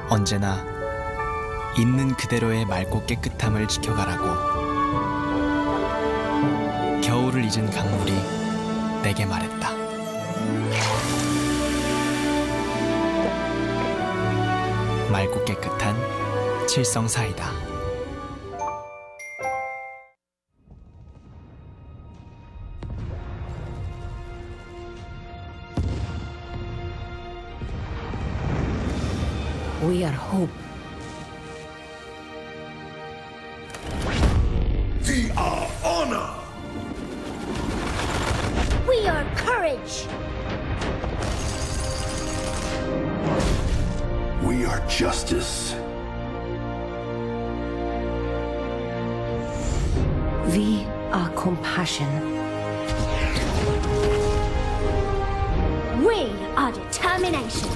언제나 있는 그대로의 맑고 깨끗함을 지켜가라고. 겨울을 잊은 강물이 내게 말했다. 맑고 깨끗한 칠성 사이다. We are hope. We are honor. We are courage. We are justice. We are compassion. We are determination.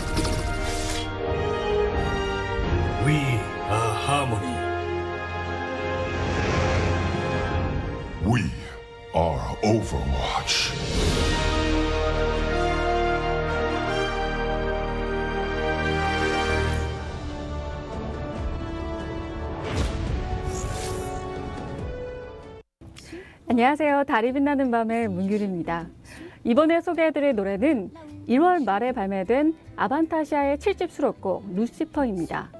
We are harmony. We are Overwatch. 안녕하세요. 달이 빛나는 밤의 문규리입니다. 이번에 소개해드릴 노래는 1월 말에 발매된 아반타시아의 7집 수록곡 루시퍼입니다.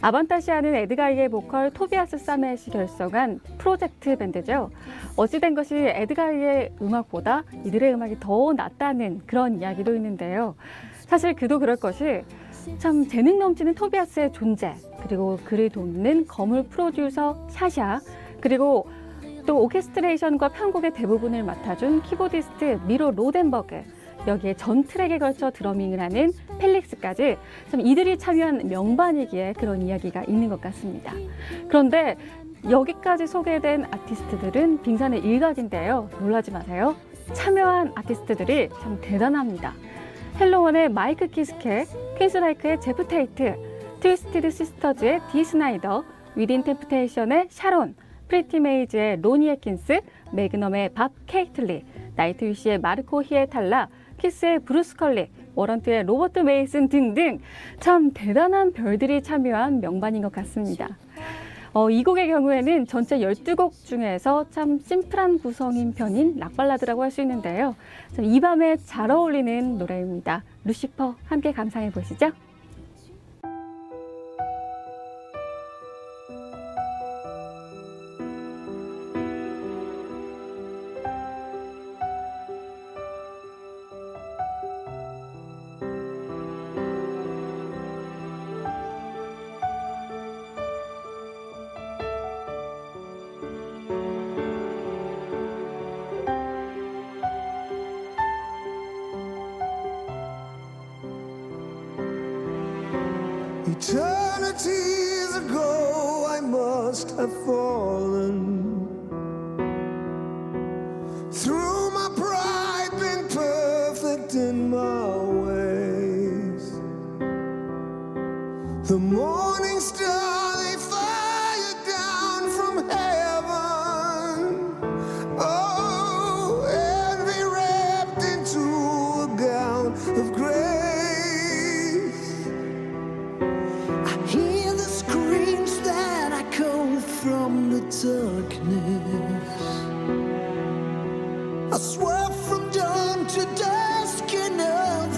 아반타시아는 에드가이의 보컬 토비아스 사멧이 결성한 프로젝트 밴드죠. 어찌된 것이 에드가이의 음악보다 이들의 음악이 더 낫다는 그런 이야기도 있는데요. 사실 그도 그럴 것이 참 재능 넘치는 토비아스의 존재, 그리고 그를 돕는 거물 프로듀서 샤샤, 그리고 또 오케스트레이션과 편곡의 대부분을 맡아준 키보디스트 미로 로덴버그, 여기에 전 트랙에 걸쳐 드러밍을 하는 펠릭스까지 참 이들이 참여한 명반이기에 그런 이야기가 있는 것 같습니다. 그런데 여기까지 소개된 아티스트들은 빙산의 일각인데요. 놀라지 마세요. 참여한 아티스트들이 참 대단합니다. 헬로원의 마이크 키스케, 퀸스라이크의 제프 테이트, 트위스티드 시스터즈의 디 스나이더, 위딘 템프테이션의 샤론, 프리티 메이즈의 로니 에킨스, 매그넘의 밥 케이틀리, 나이트위시의 마르코 히에탈라, 키스의 브루스 컬리, 워런트의 로버트 메이슨 등등 참 대단한 별들이 참여한 명반인 것 같습니다. 이 곡의 경우에는 전체 12곡 중에서 참 심플한 구성인 편인 락발라드라고 할 수 있는데요. 참 이 밤에 잘 어울리는 노래입니다. 루시퍼 함께 감상해 보시죠. Eternities ago I must have fallen. Through my pride been perfect in my ways. The morning star they fired down from heaven. Oh, and be wrapped into a gown of grace. Hear the screams that echo from the darkness. I swear from dawn to dusk enough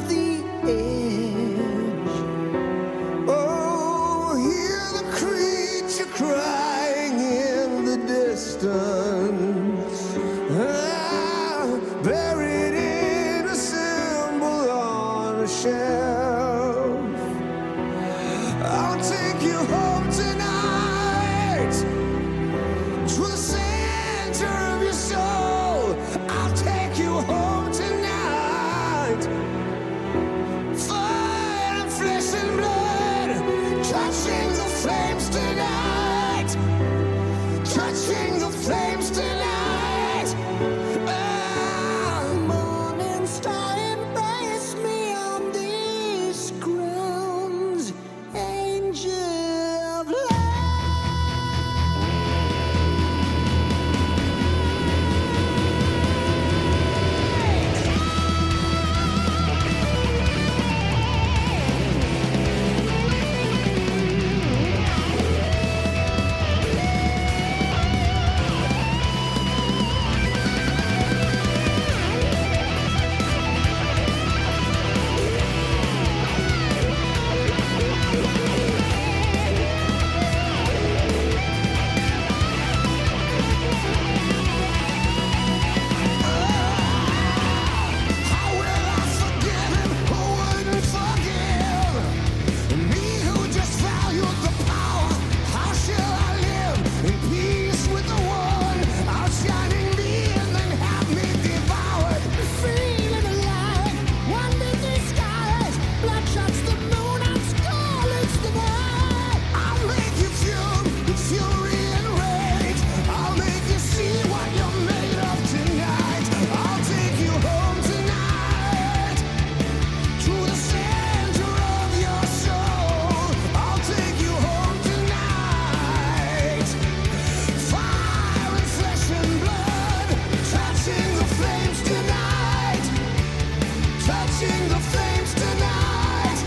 touching the flames tonight.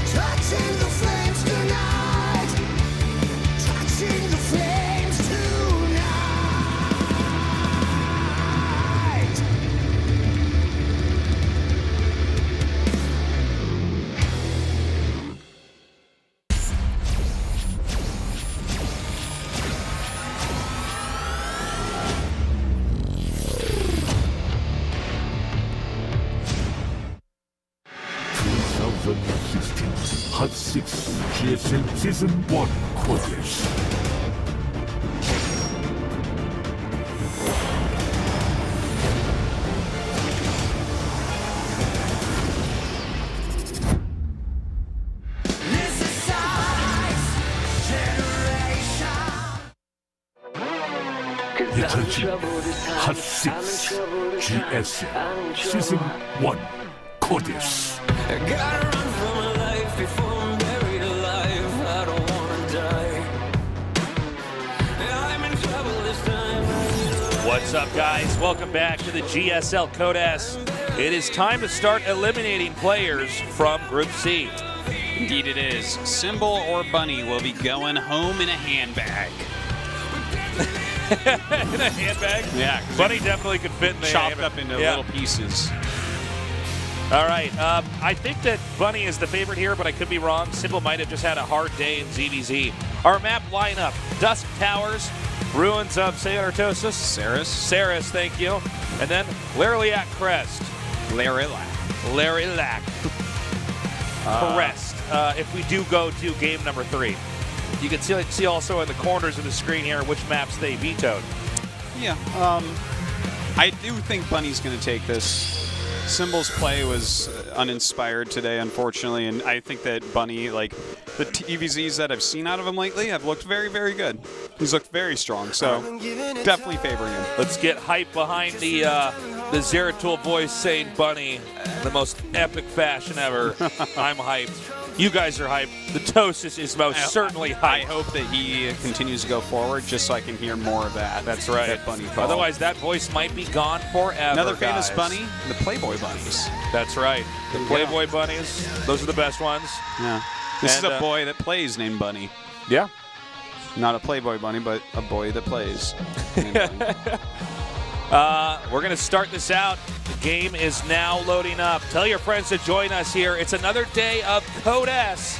Touching the flames tonight. Touching the flames tonight. Hot 6 GSL Season 1 Codex. 예찬씨 Hot 6 GSL Season 1 Codex. Gotta run for my life before I'm buried alive. I don't wanna die. I'm in trouble this time. What's up, guys? Welcome back to the GSL Codes. It is time to start eliminating players from Group C. Indeed it is. Symbol or Bunny will be going home in a handbag. In a handbag? Yeah. Bunny definitely could fit in the chopped handbag. up into Yeah. little pieces. All right. I think that Bunny is the favorite here, but I could be wrong. Symbol might have just had a hard day in ZVZ. Our map lineup: Dusk Towers, Ruins of Saartosis, Saris, thank you, and then Lariliac Crest. Lariliac Crest. If we do go to game number 3. You can see also in the corners of the screen here which maps they vetoed. Yeah. I do think Bunny's going to take this. Symbol's play was uninspired today, unfortunately, and I think that Bunny, like, the TVZs that I've seen out of him lately have looked very, very good. He's looked very strong, so definitely favoring him. Let's get hype behind the Zeratul voice saying Bunny, the most epic fashion ever. I'm hyped. You guys are hyped. The Tosis is most certainly hyped. I hope that he continues to go forward just so I can hear more of that. That's right. That Bunny call. Otherwise, that voice might be gone forever. Another famous guys. Bunny, the Playboy Bunnies. That's right. The Playboy Bunnies. Those are the best ones. Yeah. This And, is a boy that plays named Bunny. Yeah. Not a Playboy Bunny, but a boy that plays named Bunny. We're going to start this out. The game is now loading up. Tell your friends to join us here. It's another day of Code S.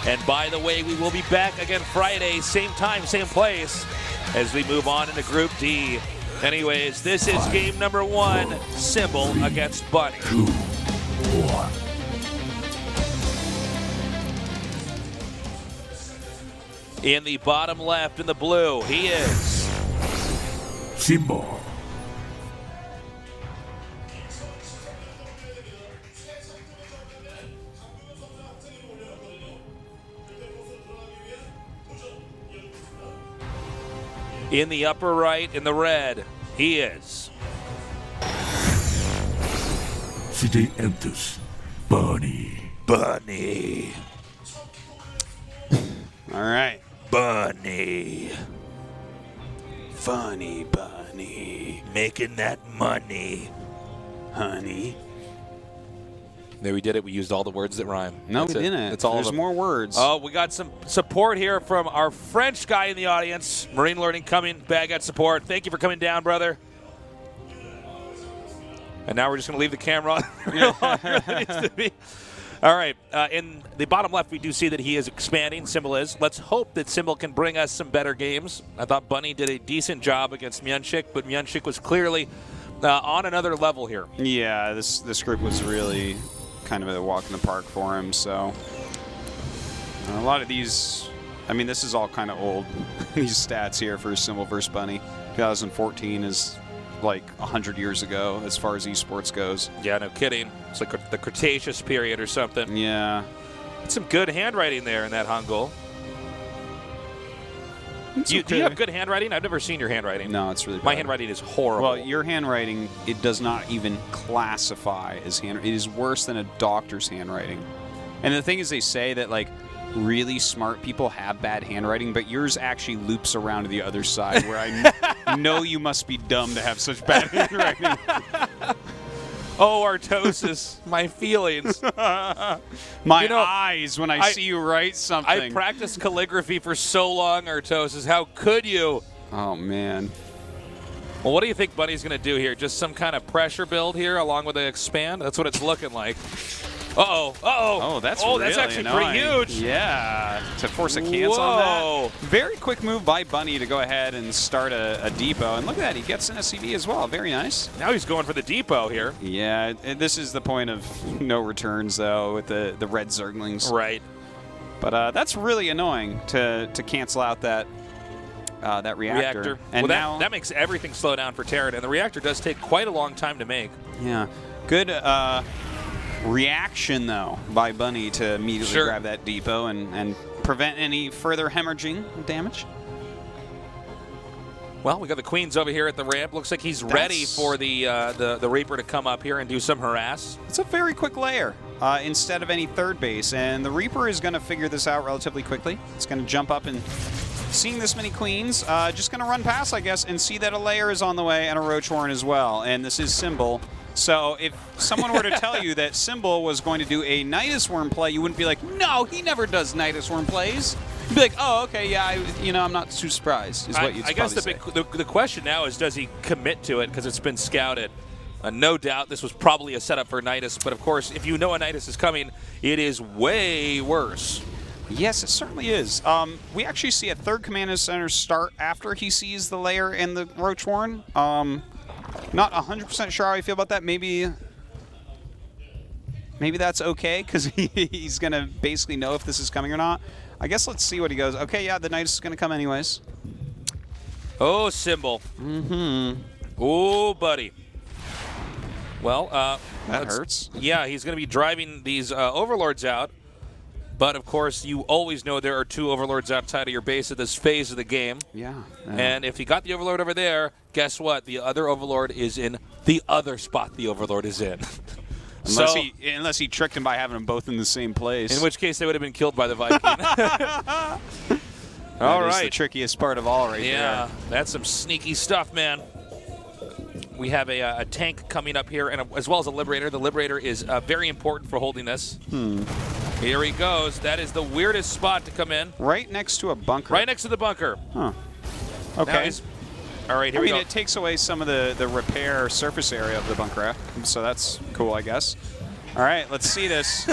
And by the way, we will be back again Friday, same time, same place, as we move on into Group D. Anyways, this is game number 1, Symbol against Bunny. 2, 1. In the bottom left, in the blue, he is Symbol. in the upper right, in the red, he is CJ enters Bunny. Bunny. All right. Bunny. Funny Bunny. Making that money. Honey. There, we did it. We used all the words that rhyme. No, That's we it. didn't. That's all There's of them. more words. Oh, we got some support here from our French guy in the audience. Marine Learning coming back at support. Thank you for coming down, brother. And now we're just going to leave the camera on real longer than it needs to be. All right. In the bottom left, we do see that he is expanding. Symbol is. Let's hope that Symbol can bring us some better games. I thought Bunny did a decent job against Myunchik, but Myunchik was clearly on another level here. Yeah, this group was really kind of a walk in the park for him. So a lot of these, I mean, this is all kind of old. These stats here for Symbol versus Bunny. 2014 is like 100 years ago as far as esports goes. Yeah, no kidding. It's like the Cretaceous period or something. Yeah. Some good handwriting there in that Hangul. Do you have good handwriting? I've never seen your handwriting. No, it's really bad. My handwriting is horrible. Well, your handwriting, it does not even classify as handwriting. It is worse than a doctor's handwriting. And the thing is, they say that, like, really smart people have bad handwriting, but yours actually loops around to the other side, where I know you must be dumb to have such bad handwriting. Oh, Artosis, my feelings. My You know, eyes when I see you write something. I practiced calligraphy for so long, Artosis. How could you? Oh, man. Well, what do you think Bunny's going to do here? Just some kind of pressure build here along with the expand? That's what it's looking like. Uh-oh. Uh-oh. Oh, that's that's really actually annoying. pretty huge. Yeah, to force a cancel Whoa. on that. Very quick move by Bunny to go ahead and start a depot. And look at that, he gets an SCV as well. Very nice. Now he's going for the depot here. Yeah, this is the point of no returns, though, with the red Zerglings. Right. But that's really annoying to cancel out that reactor. And well, now that makes everything slow down for Terran, and the reactor does take quite a long time to make. Yeah, good reaction though by Bunny to immediately grab that depot and prevent any further hemorrhaging damage. Well, we got the Queens over here at the ramp. Looks like he's ready for the Reaper to come up here and do some harass. It's a very quick layer instead of any third base, and the Reaper is going to figure this out relatively quickly. It's going to jump up and, seeing this many Queens, just going to run past, I guess, and see that a layer is on the way and a Roach Horn as well. And this is Symbol. So if someone were to tell you that Symbol was going to do a Nidus Worm play, you wouldn't be like, no, he never does Nidus Worm plays. You'd be like, oh, okay, yeah, I'm not too surprised, is what you'd I guess say. the question now is, does he commit to it because it's been scouted? No doubt this was probably a setup for Nidus, but of course, if you know a Nidus is coming, it is way worse. Yes, it certainly is. We actually see a third Command Center start after he sees the layer and the Roach Horn. Not 100% sure how I feel about that. Maybe that's okay because he's going to basically know if this is coming or not. I guess let's see what he goes. Okay, yeah, the Nidus is going to come anyways. Oh, Symbol. Mm-hmm. Oh, buddy. Well, that hurts. Yeah, he's going to be driving these Overlords out. But, of course, you always know there are two Overlords outside of your base at this phase of the game. Yeah. And if you got the Overlord over there, guess what? The other Overlord is in the other spot the Overlord is in. Unless he tricked him by having them both in the same place. In which case, they would have been killed by the Viking. All right. That's the trickiest part of all right there. Yeah, that's some sneaky stuff, man. We have a tank coming up here, and as well as a Liberator. The Liberator is very important for holding this. Here he goes. That is the weirdest spot to come in. Right next to a bunker. Right next to the bunker. Huh. Okay. All right, here we go. It takes away some of the repair surface area of the bunker, so that's cool, I guess. All right, let's see this.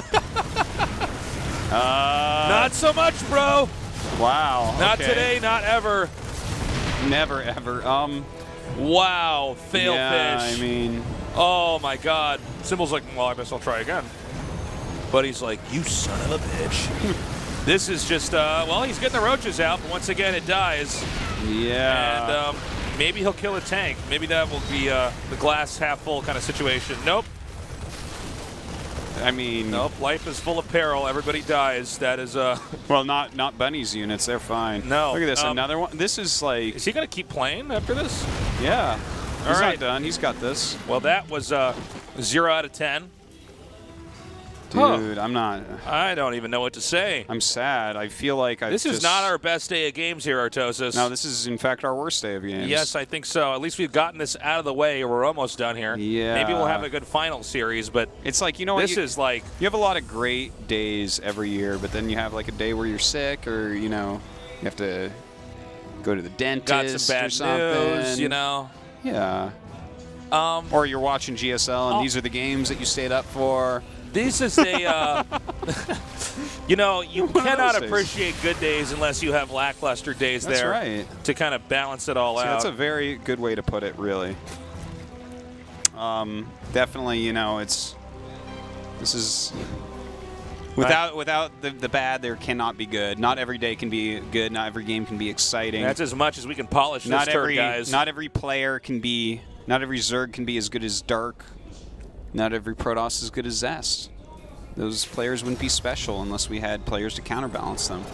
Not so much, bro. Wow. Not today, not ever. Never, ever. Wow, fail fish. I mean. Oh, my God. Symbol's like, well, I guess I'll try again. But he's like, you son of a bitch. This is just, well, he's getting the roaches out, but once again, it dies. Yeah. And maybe he'll kill a tank. Maybe that will be the glass half full kind of situation. Nope. I mean. Nope, life is full of peril. Everybody dies. That is, Well, not Bunny's units. They're fine. No. Look at this, another one. This is like. Is he going to keep playing after this? Yeah. All He's right. not done. He's got this. Well, that was 0 out of 10. Dude, I'm not. I don't even know what to say. I'm sad. I feel like This is not our best day of games here, Artosis. No, this is in fact our worst day of games. Yes, I think so. At least we've gotten this out of the way. We're almost done here. Yeah. Maybe we'll have a good final series, but it's like, you know what? This is like. You have a lot of great days every year, but then you have like a day where you're sick or, you have to go to the dentist Got some bad or something. news, Yeah. Or you're watching GSL and these are the games that you stayed up for. This is a, you cannot appreciate good days unless you have lackluster days That's there right. to kind of balance it all out. That's a very good way to put it, really. Definitely, this is without the bad, there cannot be good. Not every day can be good. Not every game can be exciting. That's as much as we can polish this turd, guys. Not every player can be. Not every Zerg can be as good as Dark. Not every Protoss is as good as Zest. Those players wouldn't be special unless we had players to counterbalance them.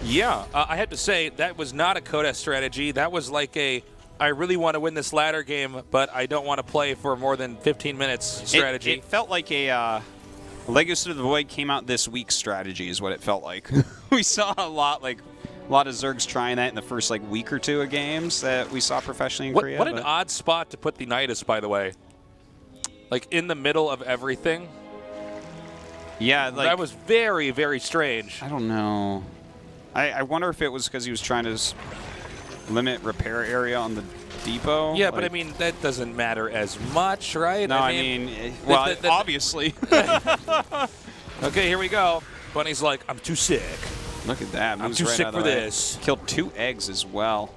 Yeah, I had to say, that was not a Coda strategy. That was like I really want to win this ladder game, but I don't want to play for more than 15 minutes strategy. It felt like a Legacy of the Void came out this week strategy is what it felt like. We saw a lot of Zergs trying that in the first week or two of games that we saw professionally in Korea. What an odd spot to put the Nidus, by the way. like in the middle of everything. Yeah, like That was very, very strange. I don't know. I wonder if it was because he was trying to limit repair area on the depot. Yeah, but I mean, that doesn't matter as much, right? No, I mean, well, obviously. Okay, here we go. Bunny's like, I'm too sick. Look at that. I'm Moves too right sick out of for the way. this. Killed 2 eggs as well.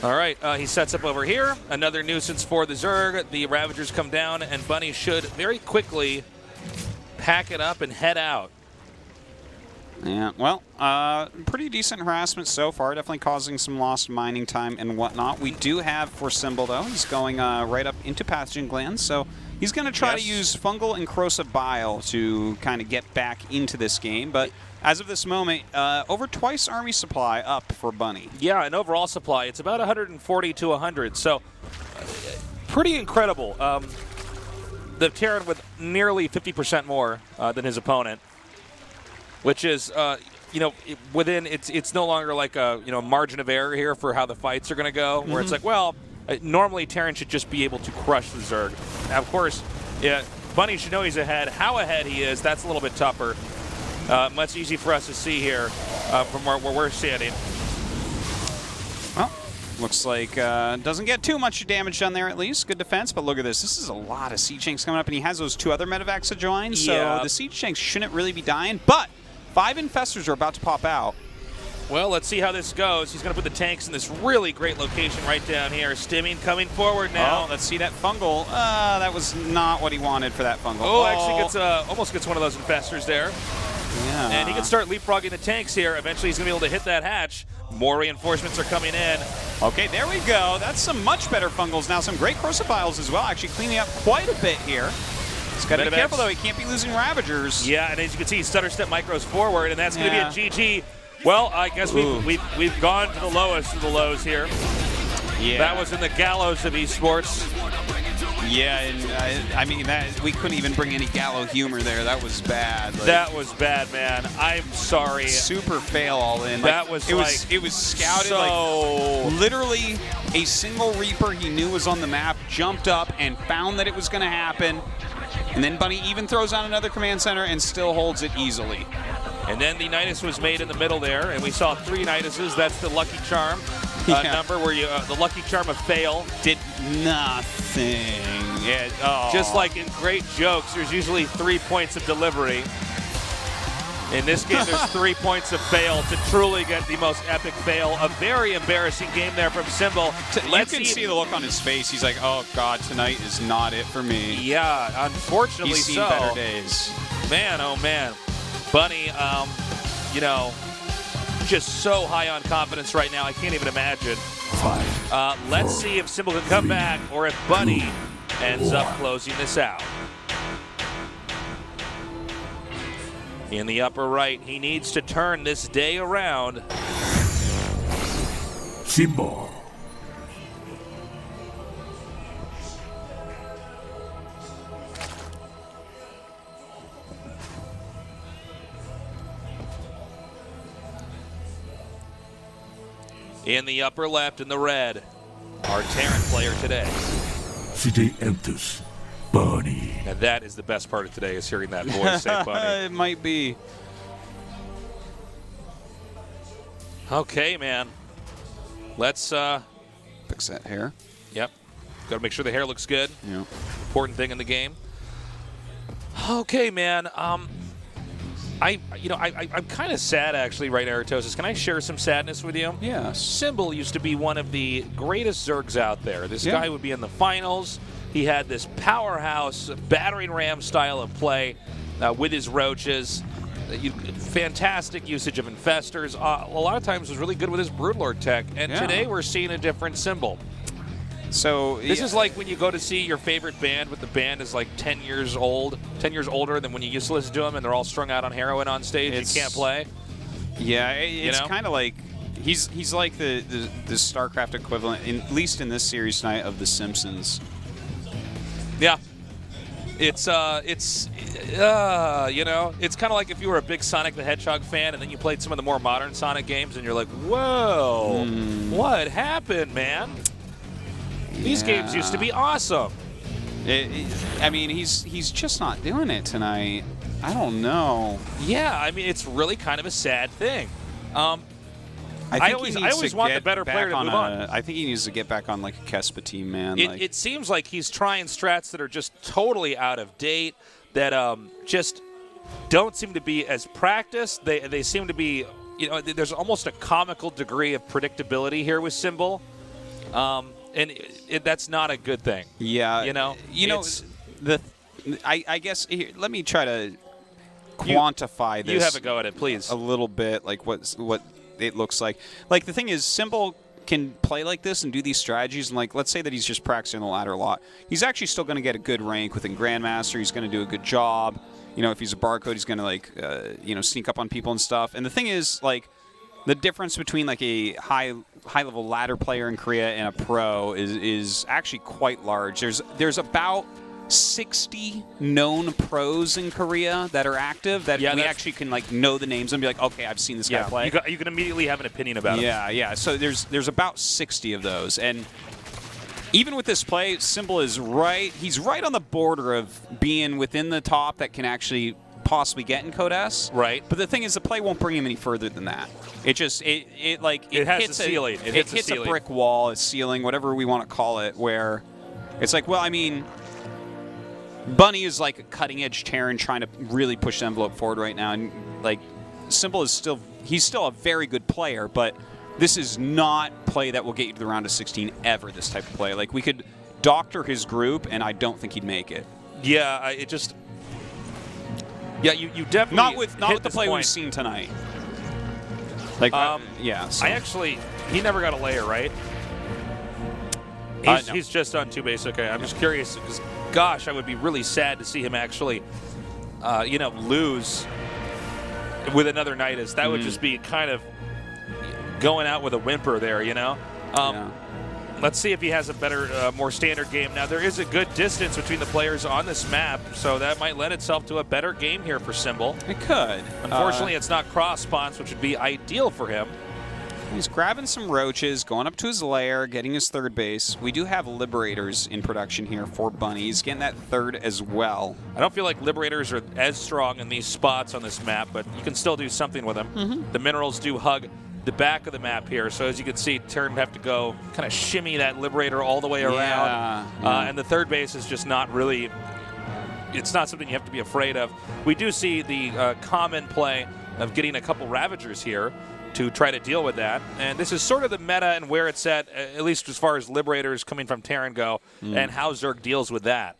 All right, he sets up over here. Another nuisance for the Zerg. The Ravagers come down, and Bunny should very quickly pack it up and head out. Yeah, well, pretty decent harassment so far. Definitely causing some lost mining time and whatnot. We do have for Symbol, though. He's going right up into pathogen glands, so he's going to try to use fungal and corrosive bile to kind of get back into this game. But as of this moment, over twice Army supply up for Bunny. Yeah, and overall supply, it's about 140 to 100, so pretty incredible. The Terran with nearly 50% more than his opponent, which is, you know, within, it's no longer like a, you know, margin of error here for how the fights are going to go, where it's like, well, normally Terran should just be able to crush the Zerg. Now, of course, yeah, Bunny should know he's ahead. How ahead he is, that's a little bit tougher. Much easy for us to see here from where we're standing. Well, looks like doesn't get too much damage done there at least. Good defense, but look at this. This is a lot of siege tanks coming up, and he has those 2 other medevacs to join, so the siege tanks shouldn't really be dying, but 5 infestors are about to pop out. Well, let's see how this goes. He's going to put the tanks in this really great location right down here. Stimming coming forward now. Oh, let's see that fungal. That was not what he wanted for that fungal. Oh, actually gets almost gets one of those infestors there. Yeah. And he can start leapfrogging the tanks here. Eventually, he's going to be able to hit that hatch. More reinforcements are coming in. Okay, there we go. That's some much better fungals now. Some great crucifiles as well, actually cleaning up quite a bit here. He's got to be careful, though. He can't be losing Ravagers. Yeah, and as you can see, stutter step micros forward, and that's going to be a GG. Well, I guess we've gone to the lowest of the lows here. Yeah. That was in the gallows of esports. Yeah, and I mean, we couldn't even bring any gallow humor there. That was bad. Like, that was bad, man. I'm sorry. Super fail all in. That was it was scouted so like literally a single Reaper he knew was on the map jumped up and found that it was going to happen, and then Bunny even throws on another command center and still holds it easily. And then the Nidus was made in the middle there, and we saw 3 Niduses. That's the lucky charm number where you the lucky charm of fail. Did nothing. Yeah. Oh. Just like in great jokes, there's usually 3 points of delivery. In this game, there's 3 points of fail to truly get the most epic fail. A very embarrassing game there from Symbol. You can see the look on his face. He's like, oh, God, tonight is not it for me. Yeah, unfortunately He's seen so. better days. Man, oh, man. Bunny, you know, just so high on confidence right now. I can't even imagine. 5. Let's see if Symbol can come back or if Bunny ends up closing this out. In the upper right, he needs to turn this day around. Symbol. In the upper left, in the red, our Terran player today. CJ Entus. Bunny. And that is the best part of today, is hearing that voice say Bunny. It might be. Okay, man. Let's Fix that hair. Yep. Got to make sure the hair looks good. Yeah. Important thing in the game. Okay, man. I'm kind of sad actually, right, Aritosis? Can I share some sadness with you? Yeah. Symbol used to be one of the greatest Zergs out there. This guy would be in the finals. He had this powerhouse battering ram style of play with his roaches. Fantastic usage of infestors. A lot of times was really good with his Broodlord tech. And today we're seeing a different Symbol. So this is like when you go to see your favorite band, but the band is like 10 years old, 10 years older than when you used to listen to them, and they're all strung out on heroin on stage. You can't play. Yeah, it's kind of like he's like the StarCraft equivalent, at least in this series tonight, of The Simpsons. Yeah. It's kind of like if you were a big Sonic the Hedgehog fan and then you played some of the more modern Sonic games and you're like, whoa, what happened, man? These games used to be awesome. I mean, he's just not doing it tonight. I don't know. Yeah, I mean, it's really kind of a sad thing. I always want the better player to move on. I think he needs to get back on like a Kespa team, man. It seems like he's trying strats that are just totally out of date, that just don't seem to be as practiced. They seem to be, there's almost a comical degree of predictability here with Symbol, and that's not a good thing. Yeah, I guess let me try to quantify this. You have a go at it, please. A little bit, like what it looks like. Like, the thing is, Symbol can play like this and do these strategies, and like, let's say that he's just practicing the ladder a lot. He's actually still going to get a good rank within Grandmaster. He's going to do a good job. If he's a barcode, he's going to sneak up on people and stuff. And the thing is, like, the difference between like a high level ladder player in Korea and a pro is actually quite large. There's about 60 known pros in Korea that are active that we actually can like know the names and be like, okay, I've seen this guy play. You can immediately have an opinion about him. Yeah. So there's about 60 of those, and even with this play, Symbol is right. He's right on the border of being within the top that can actually possibly get in Code S. Right. But the thing is, the play won't bring him any further than that. It has a ceiling. It hits a brick wall, a ceiling, whatever we want to call it, where it's like, well, I mean, Bunny is like a cutting-edge Terran trying to really push the envelope forward right now, and like Symbol is he's still a very good player, but this is not play that will get you to the round of 16 ever. This type of play, like, we could doctor his group, and I don't think he'd make it. Yeah, you definitely not with the play we've seen tonight. Like, yeah. So. He never got a layer, right? No. He's just on 2 base. Okay, I'm just curious because, gosh, I would be really sad to see him actually, lose with another Nidus. That would just be kind of going out with a whimper there, Yeah. Let's see if he has a better, more standard game. Now, there is a good distance between the players on this map, so that might lend itself to a better game here for Symbol. It could. Unfortunately, it's not cross spawns, which would be ideal for him. He's grabbing some roaches, going up to his lair, getting his third base. We do have Liberators in production here for Bunny. He's getting that third as well. I don't feel like Liberators are as strong in these spots on this map, but you can still do something with them. The minerals do hug the back of the map here, so as you can see, Terran have to go kind of shimmy that Liberator all the way around. And the third base is just not really, it's not something you have to be afraid of. We do see the common play of getting a couple Ravagers here to try to deal with that, and this is sort of the meta and where it's at least as far as Liberators coming from Terran go, and how Zerg deals with that.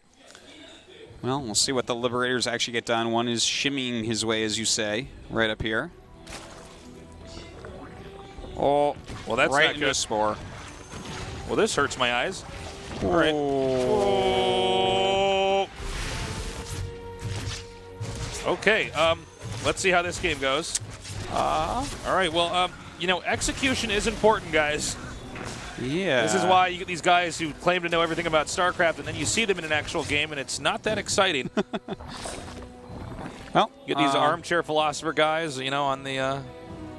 Well, we'll see what the Liberators actually get done. One is shimmying his way, as you say, right up here. Oh, well, that's right not into good. a spore. Well, this hurts my eyes. All right. Okay, let's see how this game goes. All right, well, execution is important, guys. Yeah. This is why you get these guys who claim to know everything about StarCraft, and then you see them in an actual game, and it's not that exciting. Well, you get these armchair philosopher guys, on the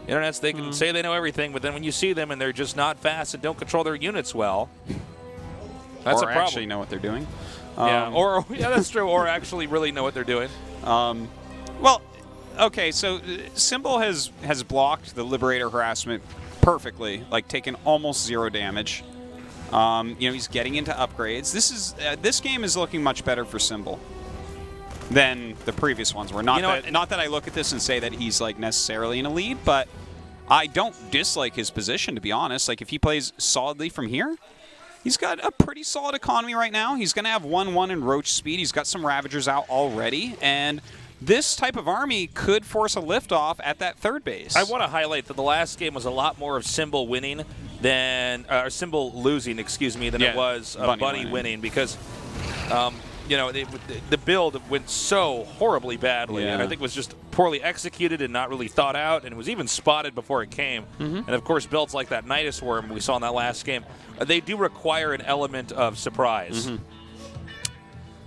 internets. They can say they know everything, but then when you see them and they're just not fast and don't control their units well, that's a problem. Or actually know what they're doing. Yeah, that's true. Or actually really know what they're doing. Well, okay, so Symbol has blocked the Liberator harassment perfectly, like taking almost 0 damage. He's getting into upgrades. This game is looking much better for Symbol than the previous ones were. Not that I look at this and say that he's like necessarily in a lead, but I don't dislike his position, to be honest. Like, if he plays solidly from here, he's got a pretty solid economy right now. He's going to have 1-1 in Roach speed. He's got some Ravagers out already, and this type of army could force a liftoff at that third base. I want to highlight that the last game was a lot more of Symbol winning than Symbol losing, than it was Bunny winning, because the build went so horribly badly, and I think it was just poorly executed and not really thought out, and it was even spotted before it came. And of course, builds like that Nidus Worm we saw in that last game, they do require an element of surprise.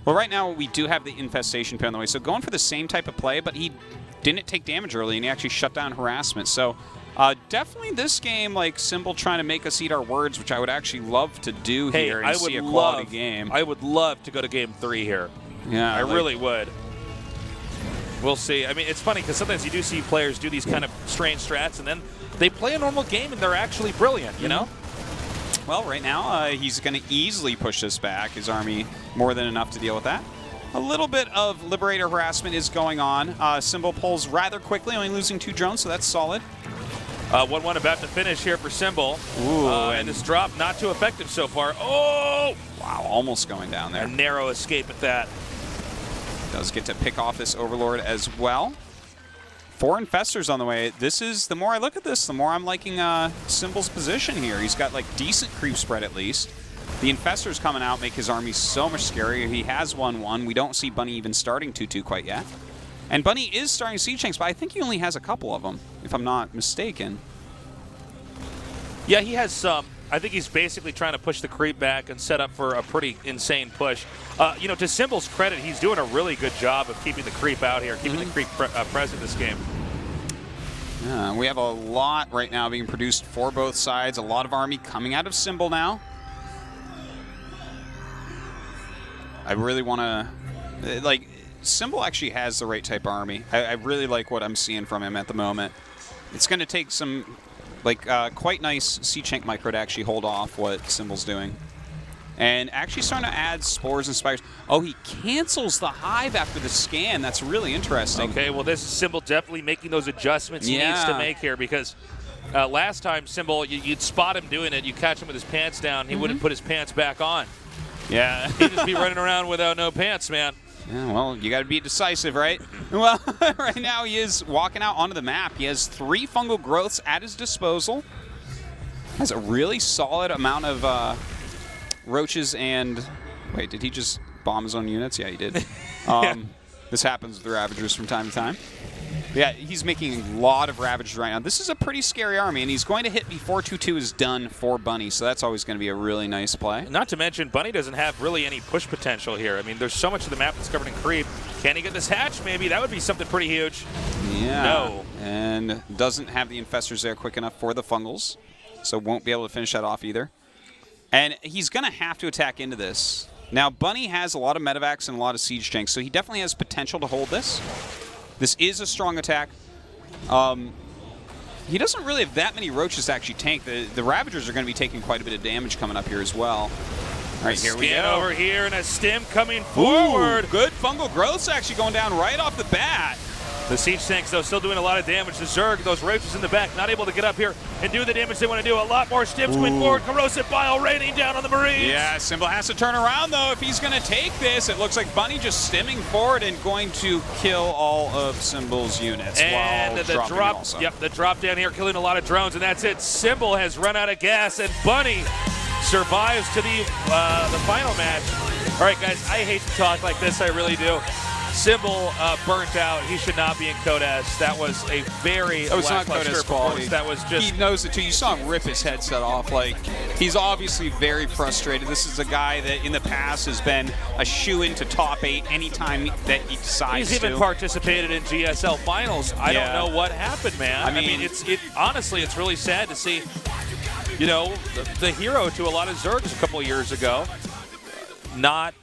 Well, right now we do have the Infestation pin on the way, so going for the same type of play, but he didn't take damage early, and he actually shut down harassment. So Definitely this game, like Symbol trying to make us eat our words, which I would actually love to do here and see a quality game. I would love to go to game 3 here. Yeah, I really would. We'll see. I mean, it's funny because sometimes you do see players do these kind of strange strats, and then they play a normal game and they're actually brilliant, you know? Well, right now, he's going to easily push this back. His army more than enough to deal with that. A little bit of Liberator harassment is going on. Symbol pulls rather quickly, only losing 2 drones, so that's solid. 1-1 about to finish here for Symbol. Ooh, and this drop not too effective so far. Oh! Wow, almost going down there. A narrow escape at that. Does get to pick off this Overlord as well. 4 Infestors on the way. This is, the more I look at this, the more I'm liking Symbol's position here. He's got like decent creep spread at least. The Infestors coming out make his army so much scarier. He has 1-1. We don't see Bunny even starting 2-2 quite yet. And Bunny is starting siege tanks, but I think he only has a couple of them, if I'm not mistaken. Yeah, he has some. I think he's basically trying to push the creep back and set up for a pretty insane push. You know, to Symbol's credit, he's doing a really good job of keeping the creep out here, keeping the creep present this game. Yeah, we have a lot right now being produced for both sides. A lot of army coming out of Symbol now. I really want to, like, Symbol actually has the right type of army. I really like what I'm seeing from him at the moment. It's going to take some, like, quite nice siege tank micro to actually hold off what Symbol's doing. And actually starting to add spores and spires. Oh, he cancels the hive after the scan. That's really interesting. Okay, well, this is Symbol definitely making those adjustments he needs to make here, because last time Symbol, you'd spot him doing it. You catch him with his pants down. He wouldn't put his pants back on. Yeah. He'd just be running around without no pants, man. Yeah, well, you got to be decisive, right? Well, right now he is walking out onto the map. He has 3 fungal growths at his disposal. Has a really solid amount of roaches and... Wait, did he just bomb his own units? Yeah, he did. This happens with the Ravagers from time to time. Yeah, he's making a lot of Ravagers right now. This is a pretty scary army, and he's going to hit before 2-2 is done for Bunny, so that's always going to be a really nice play. Not to mention, Bunny doesn't have really any push potential here. I mean, there's so much of the map that's covered in creep. Can he get this hatch, maybe? That would be something pretty huge. Yeah. No. And doesn't have the Infestors there quick enough for the Fungals, so won't be able to finish that off either. And he's going to have to attack into this. Now, Bunny has a lot of medevacs and a lot of siege tanks, so he definitely has potential to hold this. This is a strong attack. He doesn't really have that many roaches to actually tank. The Ravagers are going to be taking quite a bit of damage coming up here as well. All right, here we go. Over here and a stim coming forward. Ooh, good fungal growths actually going down right off the bat. The siege tanks, though, still doing a lot of damage. The Zerg, those roaches in the back, not able to get up here and do the damage they want to do. A lot more stims coming forward. Corrosive bile raining down on the Marines. Yeah, Symbol has to turn around, though, if he's going to take this. It looks like Bunny just stimming forward and going to kill all of Symbol's units. And while the dropping drop, also. yep, the drop down here, killing a lot of drones, and that's it. Symbol has run out of gas, and Bunny survives to the final match. All right, guys, I hate to talk like this. I really do. Symbol burnt out. He should not be in Codas. That was a very lackluster performance. That was just... He knows it, too. You saw him rip his headset off. Like, he's obviously very frustrated. This is a guy that in the past has been a shoo-in to top 8 anytime that he decides He's even participated in GSL finals. I don't know what happened, man. I mean, honestly, it's really sad to see, you know, the hero to a lot of Zergs a couple of years ago not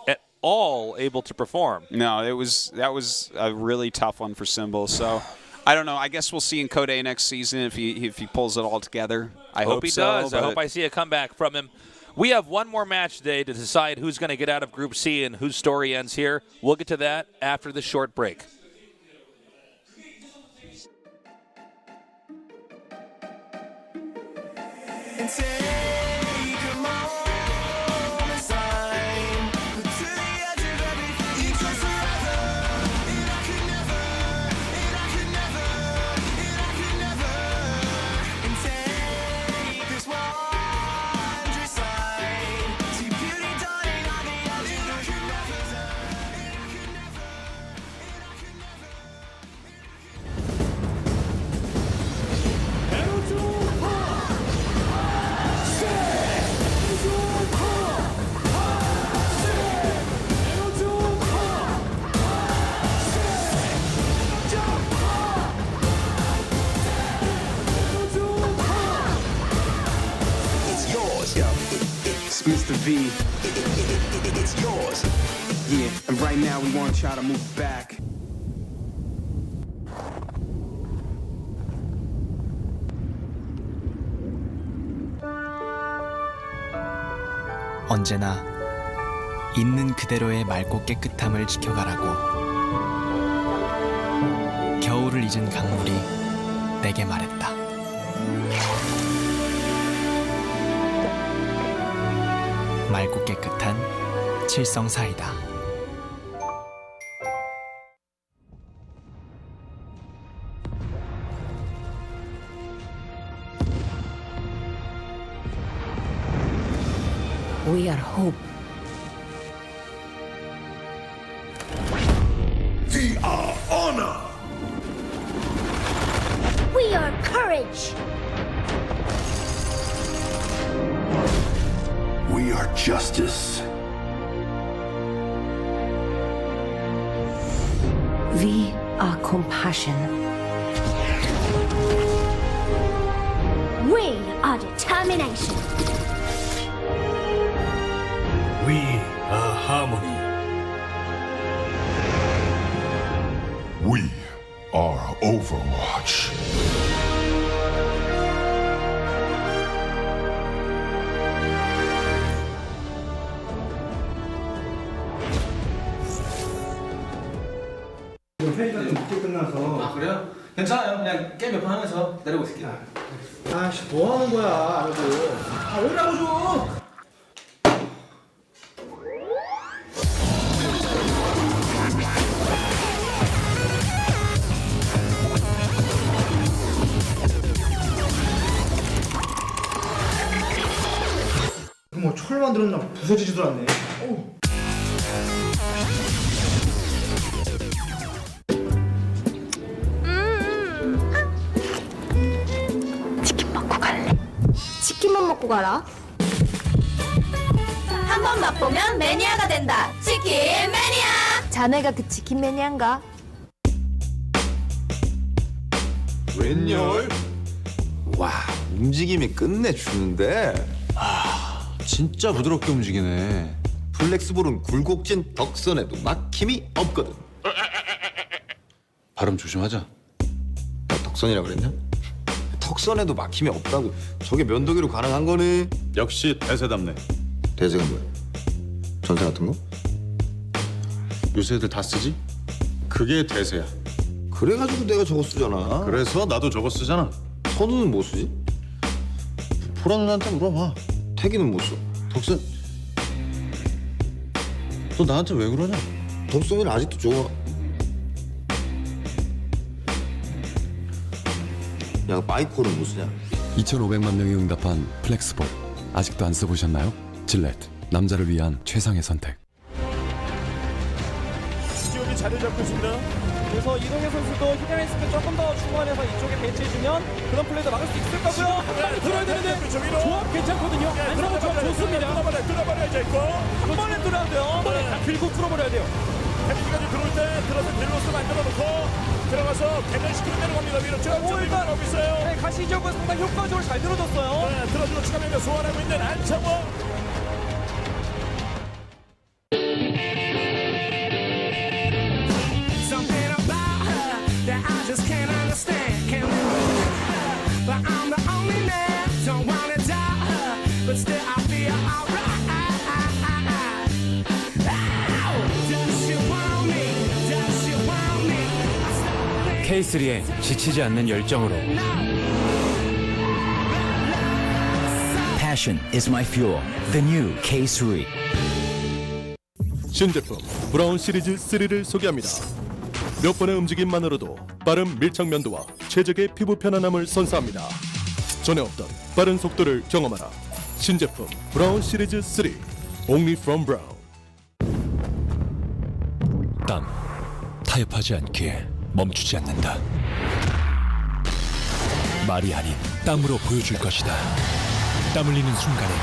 at all able to perform. No, that was a really tough one for Symbol. So I don't know. I guess we'll see in Code A next season if he pulls it all together. I hope he so, does. I hope I see a comeback from him. We have one more match today to decide who's going to get out of Group C and whose story ends here. We'll get to that after the short break. the V. It's yours. Yeah, and right now we want to try to move back. 언제나 있는 그대로의 맑고 깨끗함을 지켜가라고 겨울을 잊은 강물이 내게 말했다. 맑고 깨끗한 칠성사이다. We are hope. We are honor. We are courage. We are justice. We are compassion. We are determination. We are harmony. We are Overwatch. 회의가 좀 늦게 끝나서. 아 그래요? 괜찮아요. 그냥 게임 몇 판 하면서 기다리고 있을게요. 아씨 뭐 하는 거야 아무도. 아 오라고 좀. 뭐 철 만들었나 부서지지도 않네. 치킨만 먹고 가라. 한 번 맛보면 매니아가 된다. 치킨 매니아. 자네가 그 치킨 매니아인가? 웬열? 와, 움직임이 끝내주는데. 아, 진짜 부드럽게 움직이네. 플렉스볼은 굴곡진 덕선에도 막힘이 없거든. 발음 조심하자. 나 덕선이라 그랬냐? 턱선에도 막힘이 없다고. 저게 면도기로 가능한 거네. 역시 대세답네. 대세가 뭐야? 전세 같은 거? 요새 애들 다 쓰지? 그게 대세야. 그래가지고 내가 저거 쓰잖아. 그래서 나도 저거 쓰잖아. 선우는 뭐 쓰지? 보라 누나한테 물어봐. 태기는 뭐 써? 덕선? 너 나한테 왜 그러냐? 덕선이는 아직도 좋아. 야, 마이콜은 뭐 쓰냐? 2,500만 명이 응답한 플렉스볼 아직도 안 써보셨나요? 질렛, 남자를 위한 최상의 선택. 지옥이 자리를 잡고 있습니다. 그래서 이동현 선수도 히드라이스크 조금 더 중간에서 이쪽에 배치해주면 그런 플레이도 막을 수 있을 거고요. 빨리 들어야 되는데 조합 괜찮거든요. 안상호 조합 좋습니다. 뚫어버려야죠 있고. 한 번에 뚫어야 돼요. 한 번에 다 들고 뚫어버려야 돼요. 데미지까지 들어올 때 들어서 딜로스 만들어 놓고 들어가서 개면시키는 대로 갑니다. 위로 쭉 일단 하고 있어요. 네, 가시적은 상당히 효과적으로 잘 들어줬어요. 네, 들어주고 추가면서 소환하고 있는 안창호. Something about her that I just can't understand. Can't remove her, but I'm the only man. Don't wanna doubt her, but still I feel alright. Does she want me? Does she want me? K3의 지치지 않는 열정으로 Passion is my fuel. The new K3. 신제품 브라운 시리즈 3를 소개합니다. 몇 번의 움직임만으로도 빠른 밀착 면도와 최적의 피부 편안함을 선사합니다. 전에 없던 빠른 속도를 경험하라. 신제품 브라운 시리즈 3 Only from Brown. 땀, 타협하지 않기에 멈추지 않는다. 말이 아닌 땀으로 보여줄 것이다. 땀 흘리는 순간의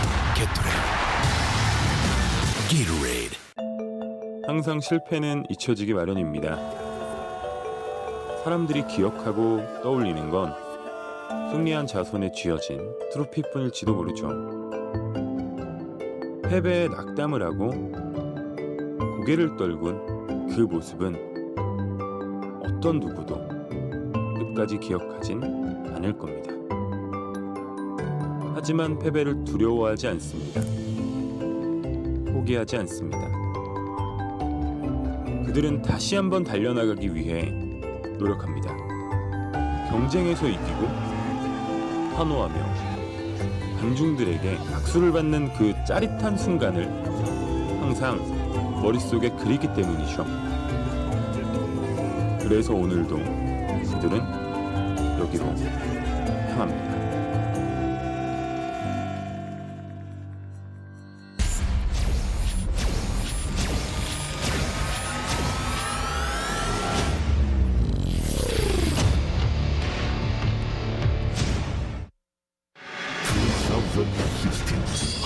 게토레이드. 항상 실패는 잊혀지기 마련입니다. 사람들이 기억하고 떠올리는 건 승리한 자손에 쥐어진 트로피뿐일지도 모르죠. 패배에 낙담을 하고 고개를 떨군 그 모습은 어떤 누구도 끝까지 기억하진 않을 겁니다. 하지만 패배를 두려워하지 않습니다. 포기하지 않습니다. 그들은 다시 한번 달려나가기 위해 노력합니다. 경쟁에서 이기고 환호하며 관중들에게 박수를 받는 그 짜릿한 순간을 항상 머릿속에 그리기 때문이죠. 그래서 오늘도 그들은 여기로 향합니다.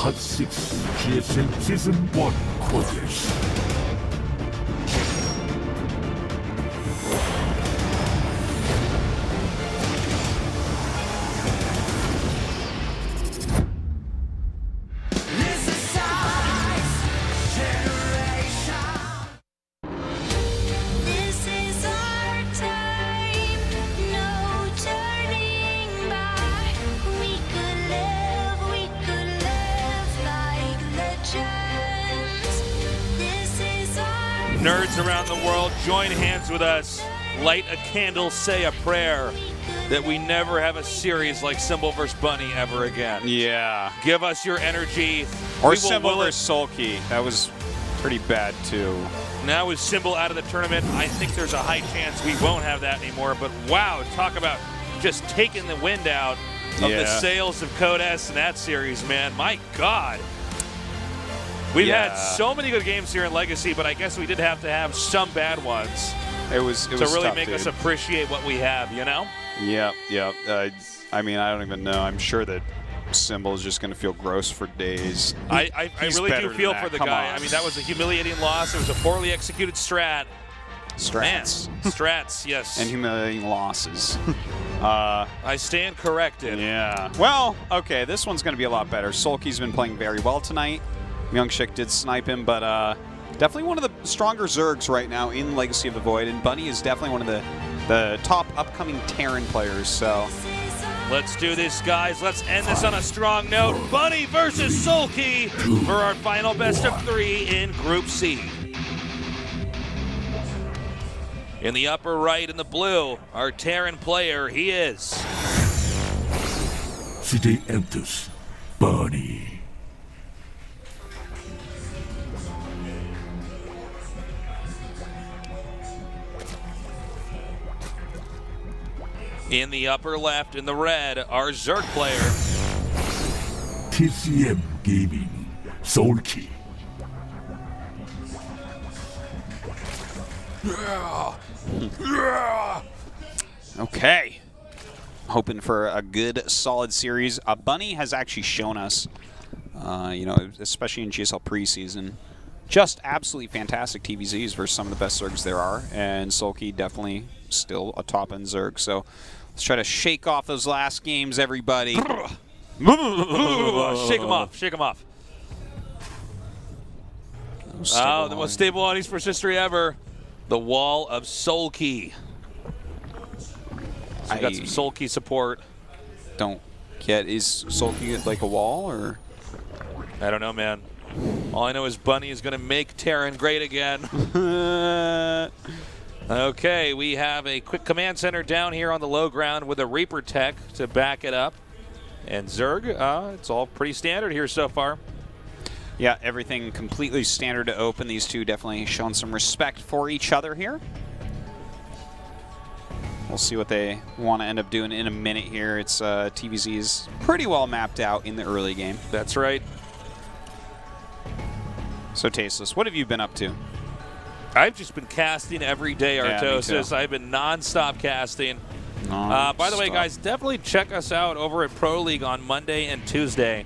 Hot 6 GSL Season 1 Contest. Nerds around the world, join hands with us. Light a candle, say a prayer that we never have a series like Symbol vs. Bunny ever again. Yeah. Give us your energy. Or Symbol vs. Sulky. That was pretty bad, too. Now with Symbol out of the tournament, I think there's a high chance we won't have that anymore. But wow, talk about just taking the wind out of the sails of Code S in that series, man. My God. We've had so many good games here in Legacy, but I guess we did have to have some bad ones. It was to really tough, make us appreciate what we have, you know? Yep. I mean, I don't even know. I'm sure that Symbol is just going to feel gross for days. I really do feel for the guy. I mean, that was a humiliating loss. It was a poorly executed strat. Strats. Man, strats, yes. And humiliating losses. I stand corrected. Yeah. Well, okay, this one's going to be a lot better. Sulky's been playing very well tonight. Myungshik did snipe him, but definitely one of the stronger Zergs right now in Legacy of the Void, and Bunny is definitely one of the top upcoming Terran players, so... Let's do this, guys. Let's end this on a strong note. Bunny versus Sulky for our final best of 3 in Group C. In the upper right in the blue, our Terran player, he is... CJ enters Bunny. In the upper left, in the red, our Zerg player. TCM Gaming, Sulky. Okay. Hoping for a good, solid series. Bunny has actually shown us, you know, especially in GSL preseason, just absolutely fantastic TVZs versus some of the best Zergs there are. And Sulky definitely still a top-end Zerg, so... Let's try to shake off those last games, everybody. Shake them off. Shake them off. Oh, the most stable on Esports history ever. The Wall of Sulky. So we got some Sulky support. Don't get, is Sulky like a wall, or? I don't know, man. All I know is Bunny is going to make Terran great again. Okay, we have a quick command center down here on the low ground with a Reaper tech to back it up. And Zerg, it's all pretty standard here so far. Yeah, everything completely standard to open. These two definitely showing some respect for each other here. We'll see what they want to end up doing in a minute here. It's TVZ is pretty well mapped out in the early game. That's right. So Tasteless, what have you been up to? I've just been casting every day, Artosis. I've been non-stop casting. By the way, guys, definitely check us out over at Pro League on Monday and Tuesday.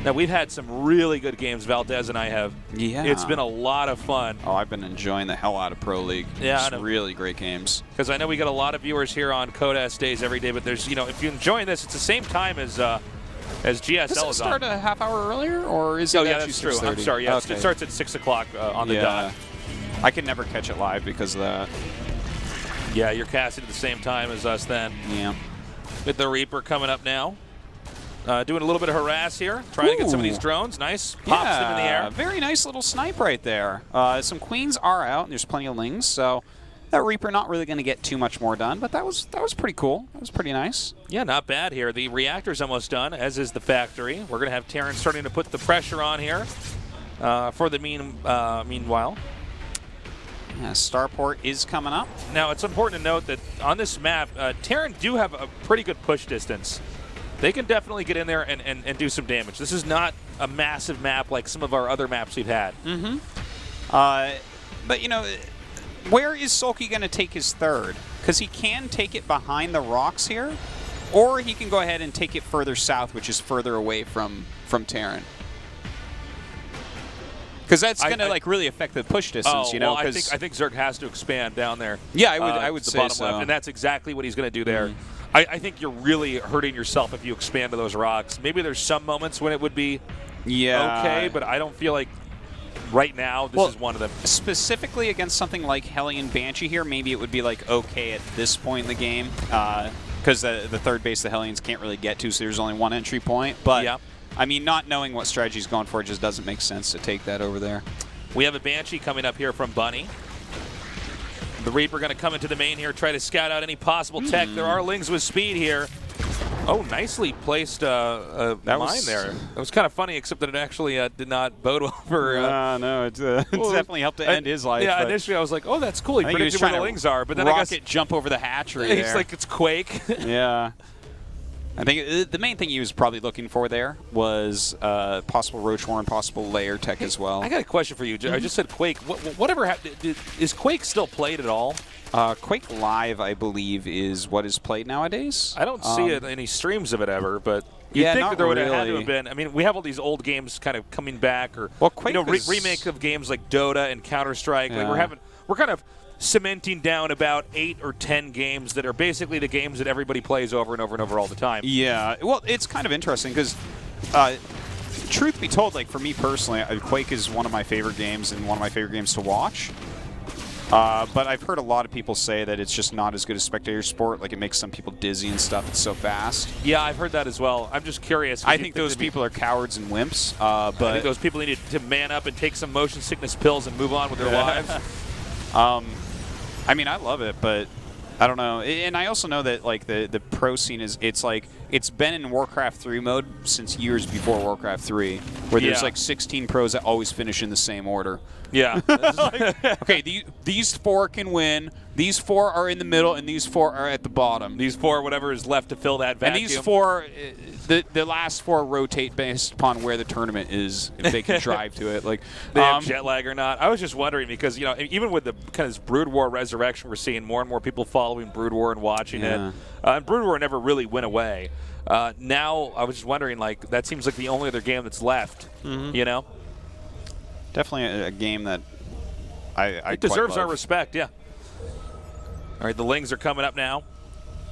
Now, we've had some really good games, Valdez and I have. Yeah. It's been a lot of fun. Oh, I've been enjoying the hell out of Pro League. Yeah, it's really great games. Because I know we got a lot of viewers here on Code S days every day, but there's, you know, if you're enjoying this, it's the same time as As GSL Does it is start on. a half hour earlier, or is it yeah, actually that's true. 6:30? I'm sorry. Yeah, Okay. it starts at 6 o'clock on the dot. I can never catch it live because of that. Yeah, you're casting at the same time as us then. Yeah. With the Reaper coming up now. Doing a little bit of harass here, trying to get some of these drones. Nice. Pops them in the air. Very nice little snipe right there. Some queens are out, and there's plenty of lings, so that Reaper not really going to get too much more done, but that was pretty cool. That was pretty nice. Yeah, not bad here. The reactor's almost done, as is the factory. We're going to have Terran starting to put the pressure on here for the meanwhile. Yeah, Starport is coming up. Now, it's important to note that on this map, Terran do have a pretty good push distance. They can definitely get in there and do some damage. This is not a massive map like some of our other maps we've had. But, you know, where is Sulky going to take his third? Because he can take it behind the rocks here, or he can go ahead and take it further south, which is further away from Terran. Because that's going to like really affect the push distance, you know. Well, I think Zerg has to expand down there. Yeah, I would the say bottom so. left, and that's exactly what he's going to do there. I think you're really hurting yourself if you expand to those rocks. Maybe there's some moments when it would be okay, but I don't feel like right now this is one of them. Specifically against something like Hellion Banshee here, maybe it would be like okay at this point in the game because the third base the Hellions can't really get to, so there's only one entry point. But I mean, not knowing what strategy he's going for just doesn't make sense to take that over there. We have a Banshee coming up here from Bunny. The Reaper going to come into the main here, try to scout out any possible tech. There are lings with speed here. Oh, nicely placed mine there. It was kind of funny, except that it actually did not bode well for... no, it's definitely helped to end his life. Yeah, initially I was like, oh, that's cool. He predicted where the lings are. But then I guess jump over the hatchery It's like it's Quake. Yeah. I think the main thing he was probably looking for there was possible Roach Warren, possible layer tech as well. I got a question for you. I just said Quake. Whatever happened? Is Quake still played at all? Quake Live, I believe, is what is played nowadays. I don't see any streams of it ever, but you'd think that there would have had to have been. I mean, we have all these old games kind of coming back, or Quake remake of games like Dota and Counter-Strike. Yeah. Like we're kind of cementing down about 8 or 10 games that are basically the games that everybody plays over and over and over all the time. Yeah, well, it's kind of interesting because, truth be told, like for me personally, Quake is one of my favorite games and one of my favorite games to watch. But I've heard a lot of people say that it's just not as good as spectator sport. Like it makes some people dizzy and stuff. It's so fast. Yeah, I've heard that as well. I'm just curious. I think those people are cowards and wimps. But I think those people need to man up and take some motion sickness pills and move on with their lives. I mean, I love it, but I don't know. And I also know that like the pro scene it's been in Warcraft 3 mode since years before Warcraft 3, where there's like 16 pros that always finish in the same order. Yeah. Okay, these 4 can win. These 4 are in the middle, and these 4 are at the bottom. These 4, whatever is left to fill that vacuum. And these 4, the last 4 rotate based upon where the tournament is, if they can drive to it. Like they have jet lag or not. I was just wondering because even with the kind of Brood War resurrection, we're seeing more and more people following Brood War and watching it. And Brood War never really went away. Now I was just wondering, like that seems like the only other game that's left. You know. Definitely a game that it deserves our respect, yeah. All right, the Lings are coming up now.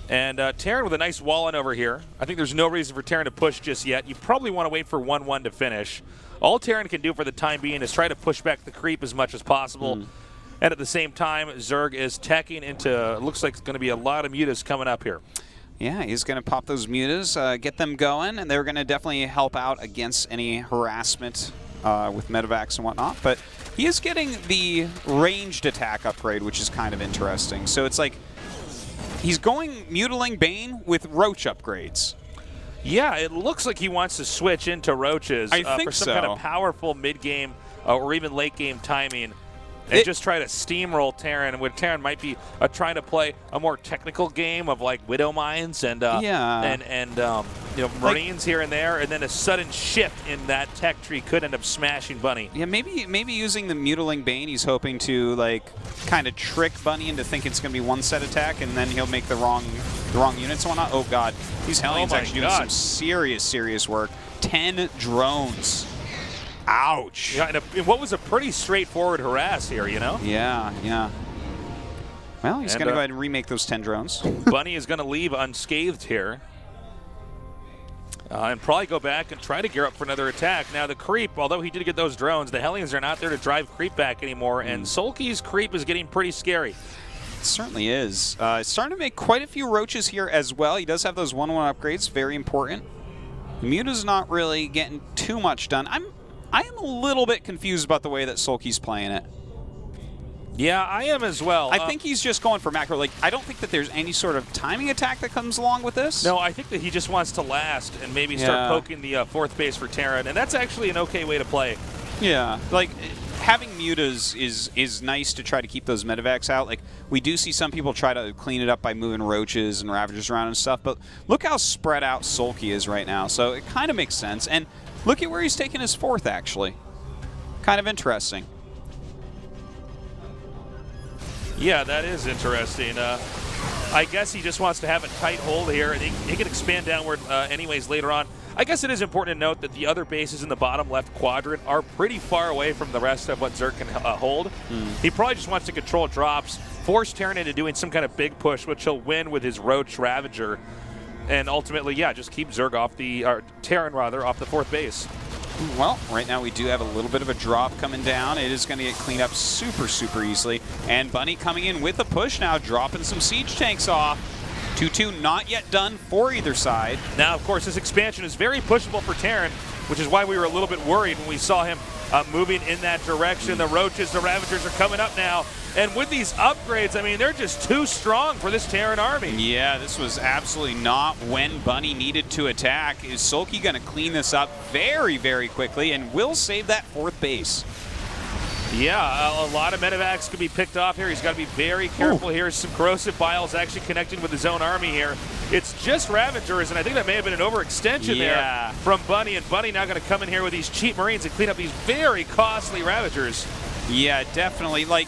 And Terran with a nice wall in over here. I think there's no reason for Terran to push just yet. You probably want to wait for 1-1 to finish. All Terran can do for the time being is try to push back the creep as much as possible. And at the same time, Zerg is teching into, it looks like it's going to be a lot of mutas coming up here. Yeah, he's going to pop those mutas, get them going, and they're going to definitely help out against any harassment with medevacs and whatnot, but he is getting the ranged attack upgrade, which is kind of interesting. So it's like he's going Mutiling Bane with Roach upgrades. Yeah, it looks like he wants to switch into Roaches for some kind of powerful mid-game or even late-game timing. And just try to steamroll Terran, where Terran might be trying to play a more technical game of like Widow Mines and Marines here and there, and then a sudden shift in that tech tree could end up smashing Bunny. Yeah, maybe using the Mutiling Bane, he's hoping to like kind of trick Bunny into thinking it's going to be one set attack, and then he'll make the wrong units and whatnot. Oh God, these Hellions actually doing some serious work. 10 drones. Ouch. Yeah, and what was a pretty straightforward harass here, you know? Yeah. Well, he's going to go ahead and remake those 10 drones. Bunny is going to leave unscathed here. And probably go back and try to gear up for another attack. Now the creep, although he did get those drones, the Hellions are not there to drive creep back anymore, and Sulky's creep is getting pretty scary. It certainly is. It's starting to make quite a few roaches here as well. He does have those 1-1 upgrades, very important. Muta's not really getting too much done. I am a little bit confused about the way that Sulky's playing it. Yeah, I am as well. I think he's just going for macro. Like, I don't think that there's any sort of timing attack that comes along with this. No, I think that he just wants to last and maybe start poking the fourth base for Terran, and that's actually an okay way to play. Yeah, like having mutas is nice to try to keep those medevacs out. Like, we do see some people try to clean it up by moving roaches and ravagers around and stuff, but look how spread out Sulky is right now, so it kind of makes sense. And look at where he's taking his fourth, actually. Kind of interesting. Yeah, that is interesting. I guess he just wants to have a tight hold here, and he can expand downward anyways later on. I guess it is important to note that the other bases in the bottom left quadrant are pretty far away from the rest of what Zerg can hold. He probably just wants to control drops, force Terran into doing some kind of big push, which he'll win with his Roach Ravager, and ultimately, yeah, just keep Zerg off the, or Terran rather, off the fourth base. Well, right now we do have a little bit of a drop coming down. It is going to get cleaned up super, super easily. And Bunny coming in with a push now, dropping some siege tanks off. 2-2 not yet done for either side. Now, of course, this expansion is very pushable for Terran, which is why we were a little bit worried when we saw him moving in that direction. The Roaches, the Ravagers are coming up now. And with these upgrades, I mean, they're just too strong for this Terran army. Yeah, this was absolutely not when Bunny needed to attack. Is Sulky going to clean this up very, very quickly and will save that fourth base? Yeah, a lot of medevacs could be picked off here. He's got to be very careful here. Some corrosive biles actually connecting with his own army here. It's just Ravagers, and I think that may have been an overextension there from Bunny. And Bunny now going to come in here with these cheap Marines and clean up these very costly Ravagers. Yeah, definitely. Like,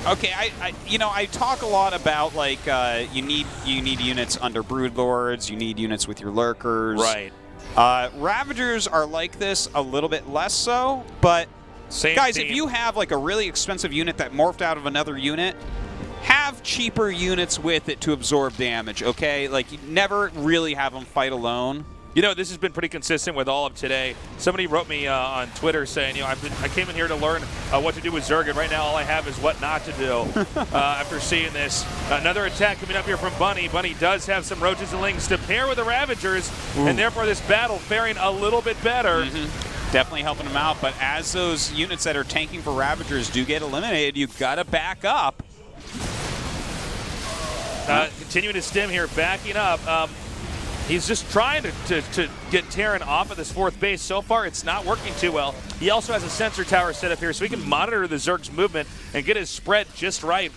okay, I talk a lot about like you need units under Broodlords, you need units with your Lurkers. Right. Ravagers are like this a little bit less so, but guys, team. if you have like a really expensive unit that morphed out of another unit, have cheaper units with it to absorb damage, okay? Like, you never really have them fight alone. You know, this has been pretty consistent with all of today. Somebody wrote me on Twitter saying, you know, I came in here to learn what to do with Zerg, and right now all I have is what not to do after seeing this. Another attack coming up here from Bunny. Bunny does have some Roaches and Lings to pair with the Ravagers, and therefore this battle faring a little bit better. Definitely helping them out, but as those units that are tanking for Ravagers do get eliminated, you've got to back up. Continuing to stem here, backing up. He's just trying to get Terran off of this fourth base. So far, it's not working too well. He also has a sensor tower set up here, so he can monitor the Zerg's movement and get his spread just right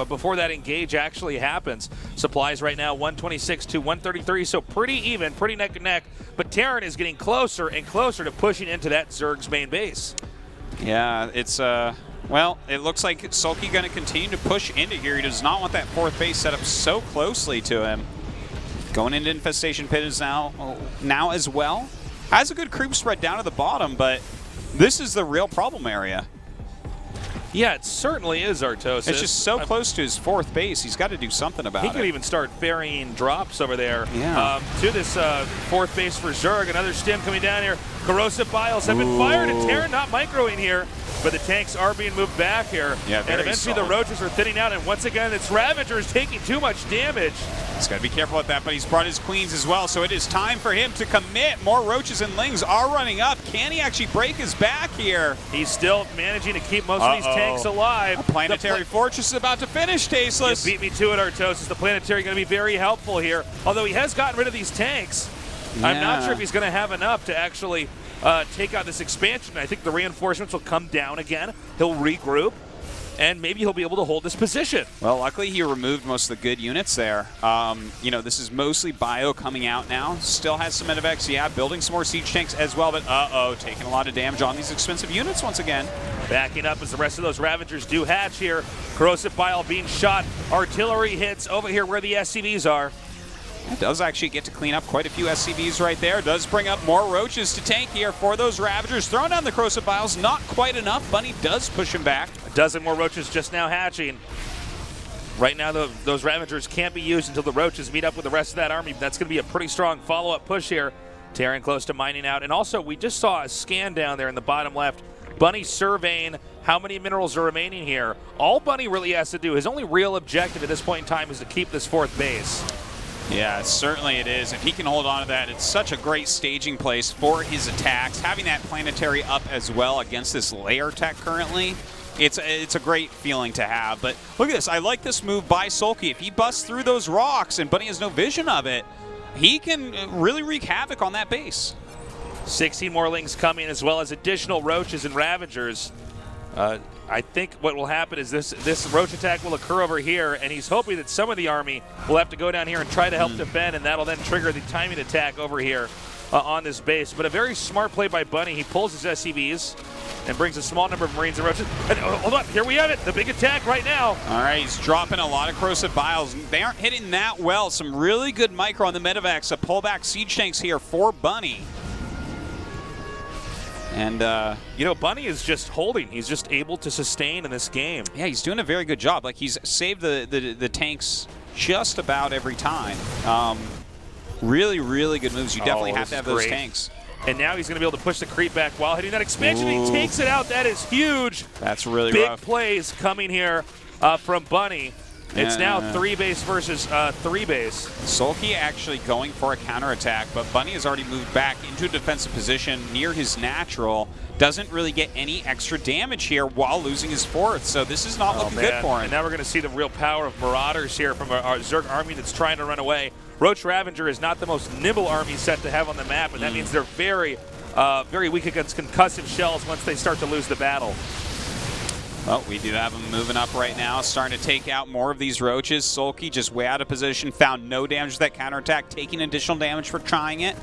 before that engage actually happens. Supplies right now, 126 to 133, so pretty even, pretty neck and neck. But Terran is getting closer and closer to pushing into that Zerg's main base. Yeah, it's well, it looks like Sulky going to continue to push into here. He does not want that fourth base set up so closely to him. Going into Infestation Pit is now as well. Has a good creep spread down to the bottom, but this is the real problem area. Yeah, it certainly is, Artosis. It's just so close to his fourth base. He's got to do something about it. He could even start burying drops over there to this fourth base for Zerg. Another stem coming down here. Corrosive Biles have been fired, and Terran not microing here. But the tanks are being moved back here. Yeah, and eventually solid. the Roaches are thinning out, and once again, it's Ravagers taking too much damage. He's got to be careful with that, but he's brought his Queens as well, so it is time for him to commit. More Roaches and Lings are running up. Can he actually break his back here? He's still managing to keep most of these tanks alive. A planetary fortress is about to finish, Tasteless. You beat me to it, Artosis. The planetary going to be very helpful here, although he has gotten rid of these tanks. Yeah. I'm not sure if he's going to have enough to actually take out this expansion. I think the reinforcements will come down again. He'll regroup, and maybe he'll be able to hold this position. Well, luckily he removed most of the good units there. You know, this is mostly bio coming out now. Still has some medevacs, yeah, building some more siege tanks as well, but taking a lot of damage on these expensive units once again. Backing up as the rest of those Ravagers do hatch here. Corrosive Bile being shot. Artillery hits over here where the SCVs are. It does actually get to clean up quite a few SCVs right there. Does bring up more Roaches to tank here for those Ravagers. Throwing down the Corrosive Biles, not quite enough. Bunny does push him back. A dozen more Roaches just now hatching. Right now, those Ravagers can't be used until the Roaches meet up with the rest of that army. That's going to be a pretty strong follow-up push here. Terran close to mining out. And also, we just saw a scan down there in the bottom left. Bunny surveying how many minerals are remaining here. All Bunny really has to do, his only real objective at this point in time is to keep this 4th base. Yeah, certainly it is. If he can hold on to that, it's such a great staging place for his attacks. Having that planetary up as well against this layer tech currently, it's a great feeling to have. But look at this. I like this move by Sulky. If he busts through those rocks and Bunny has no vision of it, he can really wreak havoc on that base. 16 more Lings coming, as well as additional Roaches and Ravagers. I think what will happen is this Roach attack will occur over here, and he's hoping that some of the army will have to go down here and try to help defend, and that'll then trigger the timing attack over here on this base. But a very smart play by Bunny. He pulls his SCVs and brings a small number of Marines and Roaches. And, hold on, here we have it, the big attack right now. All right, he's dropping a lot of corrosive vials. They aren't hitting that well. Some really good micro on the medevacs. A pullback siege tanks here for Bunny. And, you know, Bunny is just holding. He's just able to sustain in this game. Yeah, he's doing a very good job. Like, he's saved the tanks just about every time. Really, really good moves. You definitely have to have those tanks. And now he's going to be able to push the creep back while hitting that expansion. He takes it out. That is huge. That's really big rough. Plays coming here from Bunny. It's now 3 base versus 3 base. Sulky actually going for a counterattack, but Bunny has already moved back into a defensive position near his natural. Doesn't really get any extra damage here while losing his 4th, so this is not looking good for him. And now we're going to see the real power of Marauders here from our Zerg army that's trying to run away. Roach Ravager is not the most nimble army set to have on the map, and that means they're very, very weak against concussive shells once they start to lose the battle. Well, we do have him moving up right now, starting to take out more of these Roaches. Sulky just way out of position, found no damage to that counterattack, taking additional damage for trying it.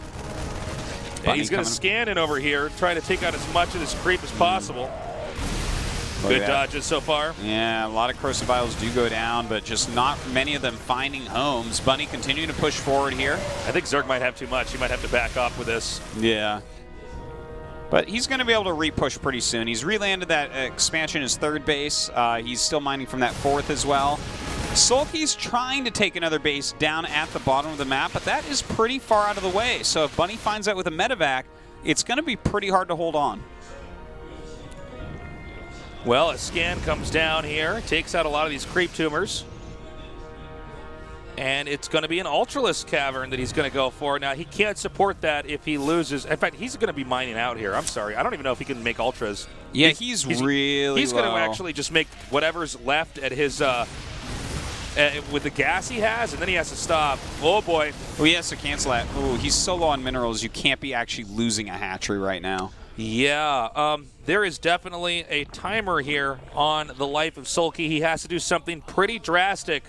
And he's going to scan in over here, trying to take out as much of this creep as possible. Good dodges so far. Yeah, a lot of corrosive vials do go down, but just not many of them finding homes. Bunny continuing to push forward here. I think Zerg might have too much. He might have to back off with this. Yeah. But he's going to be able to re-push pretty soon. He's re-landed that expansion as 3rd base. He's still mining from that 4th as well. Sulky's trying to take another base down at the bottom of the map, but that is pretty far out of the way. So if Bunny finds that with a medevac, it's going to be pretty hard to hold on. Well, a scan comes down here, takes out a lot of these creep tumors. And it's going to be an Ultralisk Cavern that he's going to go for. Now, he can't support that if he loses. In fact, he's going to be mining out here. I'm sorry. I don't even know if he can make Ultras. Yeah, he's really He's going to actually just make whatever's left at his with the gas he has, and then he has to stop. Oh, boy. Oh, he has to cancel that. Oh, he's so low on minerals, you can't be actually losing a hatchery right now. Yeah, there is definitely a timer here on the life of Sulky. He has to do something pretty drastic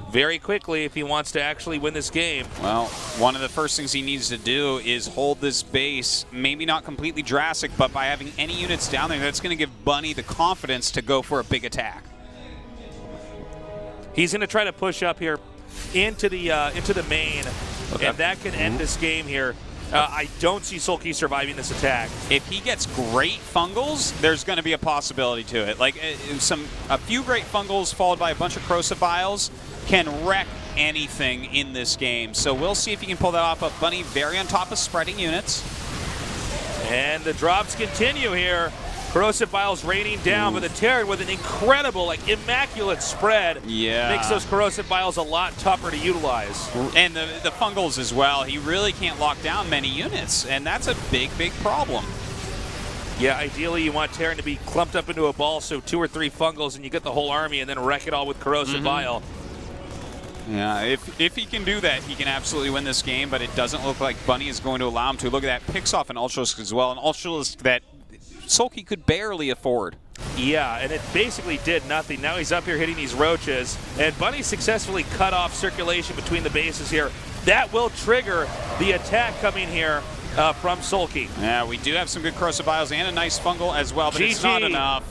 very quickly if he wants to actually win this game. Well, one of the first things he needs to do is hold this base, maybe not completely drastic, but by having any units down there, that's going to give Bunny the confidence to go for a big attack. He's going to try to push up here into the main, and that can end this game here. I don't see Sulky surviving this attack. If he gets great fungals, there's going to be a possibility to it. Like a few great fungals followed by a bunch of corrosive vials can wreck anything in this game. So we'll see if he can pull that off. But Bunny very on top of spreading units. And the drops continue here. Corrosive vials raining down, but the Terran with an incredible, like, immaculate spread makes those corrosive vials a lot tougher to utilize. And the fungals as well. He really can't lock down many units, and that's a big, big problem. Yeah, ideally you want Terran to be clumped up into a ball, so 2 or 3 fungals, and you get the whole army, and then wreck it all with corrosive vial. Yeah, if he can do that, he can absolutely win this game, but it doesn't look like Bunny is going to allow him to. Look at that, picks off an Ultralisk as well, an Ultralisk that Sulky could barely afford. Yeah, and it basically did nothing. Now he's up here hitting these Roaches, and Bunny successfully cut off circulation between the bases here. That will trigger the attack coming here from Sulky. Yeah, we do have some good corrosive vials and a nice fungal as well, but it's not enough.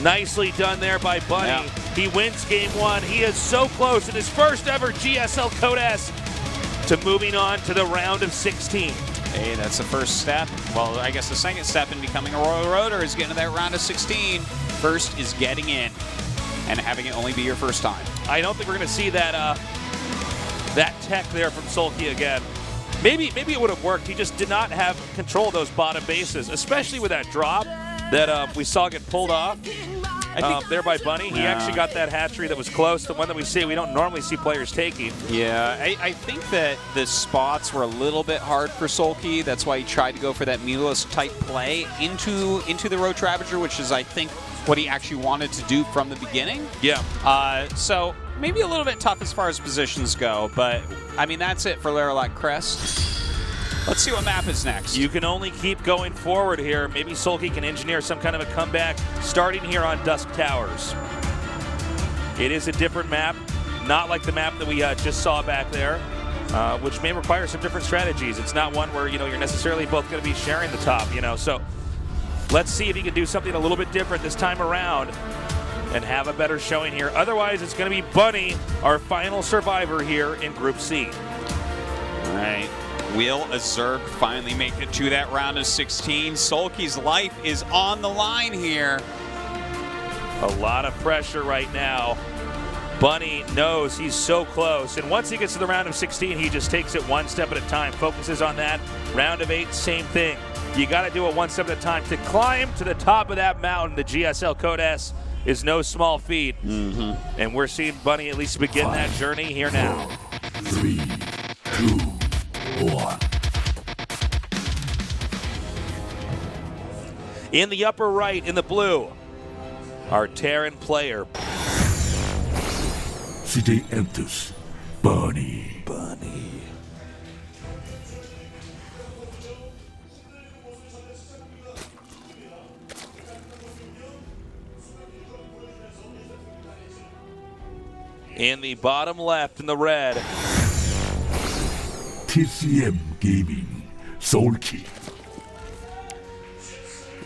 Nicely done there by Bunny. Yeah. He wins game 1. He is so close in his first ever GSL Code S to moving on to the round of 16. Hey, that's the first step. Well, I guess the second step in becoming a Royal Roader is getting to that round of 16. First is getting in. and having it only be your first time. I don't think we're going to see that that tech there from Sulky again. Maybe it would have worked. He just did not have control of those bottom bases, especially with that drop that we saw get pulled off there by Bunny. He actually got that hatchery that was close, the one that we don't normally see players taking. Yeah, I think that the spots were a little bit hard for Sulky. That's why he tried to go for that Mulas type play into the Road Ravager, which is, I think, what he actually wanted to do from the beginning. Yeah. So maybe a little bit tough as far as positions go, but I mean, that's it for Laralac Crest. Let's see what map is next. You can only keep going forward here. Maybe Sulky can engineer some kind of a comeback starting here on Dusk Towers. It is a different map, not like the map that we just saw back there, which may require some different strategies. It's not one where, you're necessarily both going to be sharing the top, So let's see if he can do something a little bit different this time around and have a better showing here. Otherwise, it's going to be Bunny, our final survivor here in Group C. All right. Will Azurg finally make it to that round of 16? Sulky's life is on the line here. A lot of pressure right now. Bunny knows he's so close, and once he gets to the round of 16, he just takes it one step at a time, focuses on that. Round of 8, same thing. You got to do it one step at a time. To climb to the top of that mountain, the GSL Code S is no small feat. And we're seeing Bunny at least begin that journey here now. 3, 2, 1. In the upper right, in the blue, our Terran player. CJ enters. Bunny. In the bottom left, in the red, TCM Gaming. Sulky.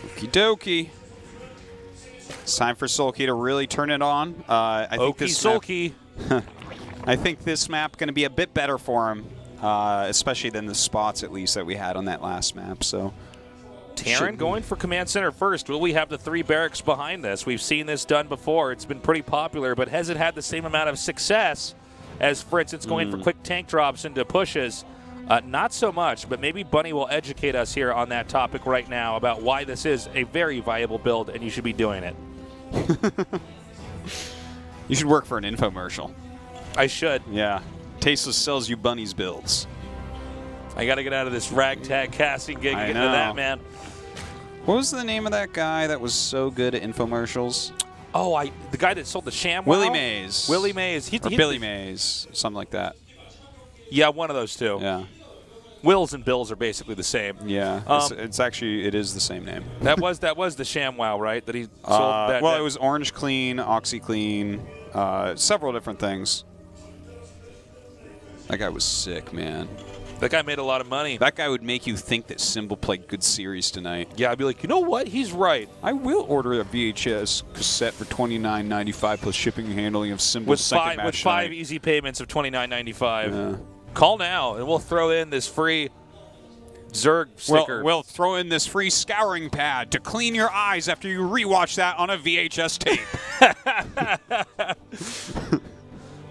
Okie dokie. It's time for Sulky to really turn it on. I think this Sulky. I think this map going to be a bit better for him, especially than the spots at least that we had on that last map. So, Terran going for command center first. Will we have the 3 barracks behind this? We've seen this done before. It's been pretty popular, but has it had the same amount of success as, for instance, going for quick tank drops into pushes? Not so much, but maybe Bunny will educate us here on that topic right now about why this is a very viable build and you should be doing it. You should work for an infomercial. I should. Yeah. Tasteless sells you Bunny's builds. I got to get out of this ragtag casting gig and get into that, man. What was the name of that guy that was so good at infomercials? Oh, the guy that sold the ShamWow? Willie Mays. Willie Mays. Or Billy Mays. Something like that. Yeah, one of those two. Yeah. Wills and Bills are basically the same. Yeah. It's actually, it is the same name. That was the ShamWow, right? That he sold that. Well, it was Orange Clean, OxyClean, several different things. That guy was sick, man. That guy made a lot of money. That guy would make you think that Symbol played good series tonight. Yeah, I'd be like, you know what? He's right. I will order a VHS cassette for $29.95 plus shipping and handling of Symbol's second match with 5 easy payments of $29.95. Yeah. Call now, and we'll throw in this free Zerg sticker. We'll throw in this free scouring pad to clean your eyes after you rewatch that on a VHS tape.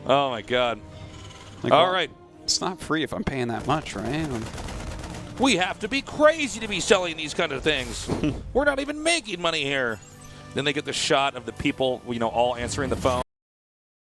Oh, my God. All right. It's not free if I'm paying that much, right? We have to be crazy to be selling these kind of things. We're not even making money here. Then they get the shot of the people, all answering the phone.